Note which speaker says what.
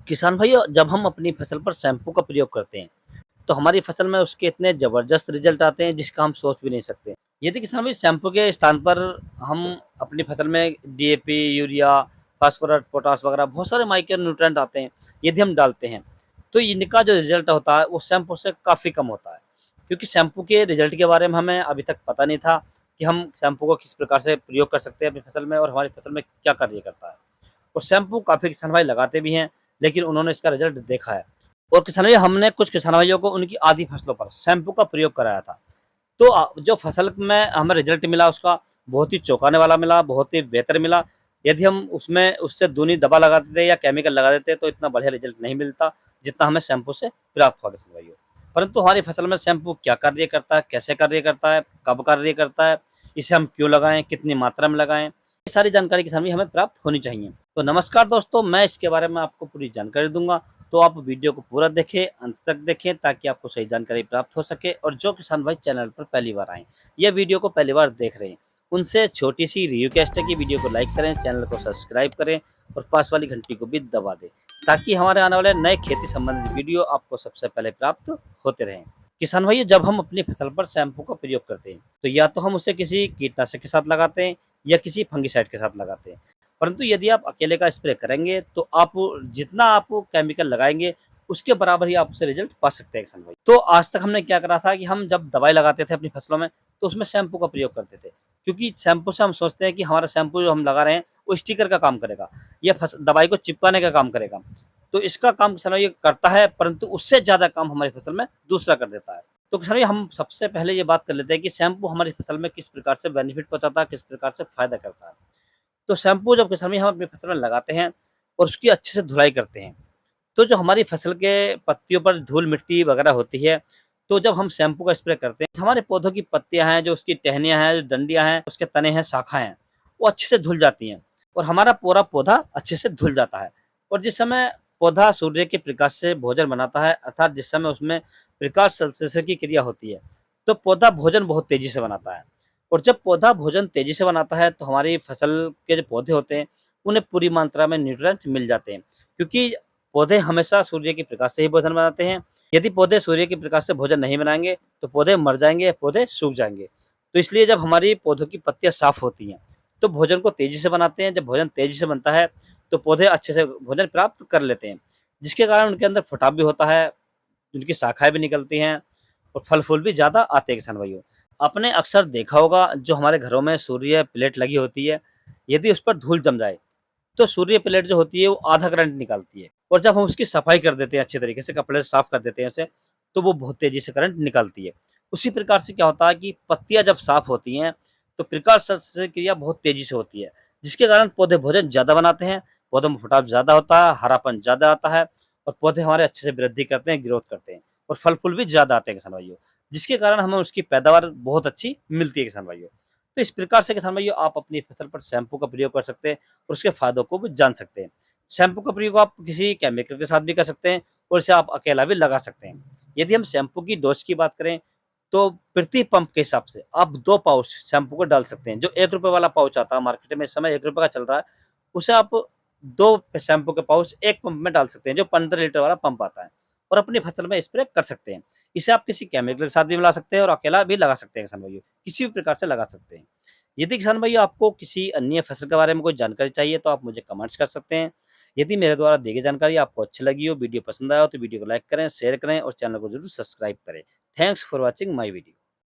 Speaker 1: किसान भाइयों, जब हम अपनी फसल पर शैम्पू का प्रयोग करते हैं, तो हमारी फसल में उसके इतने ज़बरदस्त रिज़ल्ट आते हैं जिसका हम सोच भी नहीं सकते। यदि किसान भाई शैम्पू के स्थान पर हम अपनी फसल में डीएपी, यूरिया, फास्फोरस, पोटाश वगैरह बहुत सारे माइक्रो न्यूट्रिएंट आते हैं, यदि हम डालते हैं, तो इनका जो रिज़ल्ट होता है वो शैम्पू से काफ़ी कम होता है। क्योंकि शैम्पू के रिज़ल्ट के बारे में हमें अभी तक पता नहीं था कि हम शैम्पू को किस प्रकार से प्रयोग कर सकते हैं अपनी फसल में और हमारी फसल में क्या कार्य करता है। और शैम्पू काफ़ी किसान भाई लगाते भी हैं, लेकिन उन्होंने इसका रिज़ल्ट देखा है। और किसान भाई, हमने कुछ किसान भाइयों को उनकी आधी फसलों पर शैम्पू का प्रयोग कराया था। तो जो फसल में हमें रिज़ल्ट मिला उसका बहुत ही चौंकाने वाला मिला, बहुत ही बेहतर मिला। यदि हम उसमें उससे दूनी दवा लगा देते या केमिकल लगा देते तो इतना बढ़िया रिज़ल्ट नहीं मिलता, जितना हमें शैम्पू से प्राप्त हुआ किसान भाइयों। परंतु हमारी फसल में शैम्पू क्या कार्य करता है, कैसे कार्य करता है, कब कार्य करता है, इसे हम क्यों लगाएँ, कितनी मात्रा में लगाएँ, ये सारी जानकारी किसान भाई हमें प्राप्त होनी चाहिए। तो नमस्कार दोस्तों, मैं इसके बारे में आपको पूरी जानकारी दूँगा। तो आप वीडियो को पूरा देखें, अंत तक देखें ताकि आपको सही जानकारी प्राप्त हो सके। और जो किसान भाई चैनल पर पहली बार आएँ, या वीडियो को पहली बार देख रहे हैं, उनसे छोटी-सी रिक्वेस्ट है कि वीडियो को लाइक करें, चैनल को सब्सक्राइब करें और पास वाली घंटी को भी दबा दें, ताकि हमारे आने वाले नए खेती संबंधित वीडियो आपको सबसे पहले प्राप्त होते रहें। किसान भाइयों, जब हम अपनी फसल पर शैम्पू का प्रयोग करते हैं, तो या तो हम उसे किसी कीटनाशक के साथ लगाते हैं या किसी फंगिसाइड के साथ लगाते हैं। परंतु यदि आप अकेले का स्प्रे करेंगे तो आप जितना आप केमिकल लगाएँगे, उसके बराबर ही आप उससे रिज़ल्ट पा सकते हैं किसान भाई। तो आज तक हमने क्या करा था कि हम जब दवाई लगाते थे अपनी फसलों में, तो उसमें शैम्पू का प्रयोग करते थे। क्योंकि शैम्पू से हम सोचते हैं कि हमारा शैम्पू जो हम लगा रहे हैं, वो स्टिकर का काम करेगा, या दवाई को चिपकाने का काम करेगा। तो इसका काम किसान भाई ये करता है, परंतु उससे ज़्यादा काम हमारी फसल में दूसरा कर देता है। तो किसान भाई, हम सबसे पहले ये बात कर लेते हैं कि शैम्पू हमारी फसल में किस प्रकार से बेनिफिट पहुँचाता है, किस प्रकार से फ़ायदा करता है। तो शैम्पू जब किसान भाई हम अपनी फसल में लगाते हैं और उसकी अच्छे से धुलाई करते हैं, तो जो हमारी फसल के पत्तियों पर धूल-मिट्टी वगैरह होती है, तो जब हम शैम्पू का स्प्रे करते हैं, हमारे पौधों की पत्तियाँ हैं, जो उसकी टहनियाँ हैं, जो डंडियाँ हैं, उसके तने हैं, शाखाएँ हैं, वो अच्छे से धुल जाती हैं और हमारा पूरा पौधा अच्छे से धुल जाता है। और जिस समय पौधा सूर्य के प्रकाश से भोजन बनाता है, अर्थात जिस समय उसमें प्रकाश संश्लेषण की क्रिया होती है, तो पौधा भोजन बहुत तेज़ी से बनाता है। और जब पौधा भोजन तेज़ी से बनाता है, तो हमारी फसल के जो पौधे होते हैं, उन्हें पूरी मात्रा में न्यूट्रिएंट मिल जाते हैं। क्योंकि पौधे हमेशा सूर्य के प्रकाश से ही भोजन बनाते हैं। यदि पौधे सूर्य के प्रकाश से भोजन नहीं बनाएँगे, तो पौधे मर जाएँगे, पौधे सूख जाएँगे। तो इसलिए जब हमारी पौधों की पत्तियाँ साफ़ होती हैं, तो भोजन को तेज़ी से बनाते हैं। जब भोजन तेज़ी से बनता है, तो पौधे अच्छे से भोजन प्राप्त कर लेते हैं, जिसके कारण उनके अंदर फुटाव भी होता है, उनकी शाखाएँ भी निकलती हैं और फल-फूल भी ज़्यादा आते हैं किसान भाइयों। आपने अक्सर देखा होगा, जो हमारे घरों में सूर्य प्लेट लगी होती है, यदि उस पर धूल जम जाए, तो सूर्य प्लेट जो होती है वो आधा करंट निकालती है। और जब हम उसकी सफाई कर देते हैं अच्छे तरीके से, कपड़े से साफ कर देते हैं उसे, तो वो बहुत तेज़ी से करंट निकालती है। उसी प्रकार से क्या होता है कि पत्तियाँ जब साफ होती हैं, तो प्रकाश संश्लेषण क्रिया बहुत तेज़ी से होती है, जिसके कारण पौधे भोजन ज़्यादा बनाते हैं, पौधों में फुटाव ज़्यादा होता है, हरापन ज़्यादा आता है और पौधे हमारे अच्छे से वृद्धि करते हैं, ग्रोथ करते हैं और फल-फूल भी ज़्यादा आते हैं किसान भाइयों, जिसके कारण हमें उसकी पैदावार बहुत अच्छी मिलती है किसान भाइयों। तो इस प्रकार से किसान भाइयों, आप अपनी फसल पर शैम्पू का प्रयोग कर सकते हैं और उसके फ़ायदों को भी जान सकते हैं। शैम्पू का प्रयोग आप किसी केमिकल के साथ भी कर सकते हैं और इसे आप अकेला भी लगा सकते हैं। यदि हम शैम्पू की डोज़ की बात करें, तो प्रति पंप के हिसाब से आप 2 पाउच शैम्पू को डाल सकते हैं। जो ₹1 वाला पाउच आता है मार्केट में, इस समय ₹1 का चल रहा है, उसे आप 2 शैम्पू के पाउच 1 पंप में डाल सकते हैं, जो 15 लीटर वाला पंप आता है, और अपनी फसल में स्प्रे कर सकते हैं। इसे आप किसी केमिकल के साथ भी मिला सकते हैं और अकेला भी लगा सकते हैं किसान भाइयों, किसी भी प्रकार से लगा सकते हैं। यदि किसान भैया आपको किसी अन्य फसल के बारे में कोई जानकारी चाहिए, तो आप मुझे कमेंट्स कर सकते हैं। यदि मेरे द्वारा दी गई जानकारी आपको अच्छी लगी हो, वीडियो पसंद आया हो, तो वीडियो को लाइक करें, शेयर करें और चैनल को ज़रूर सब्सक्राइब करें। Thanks for watching my video.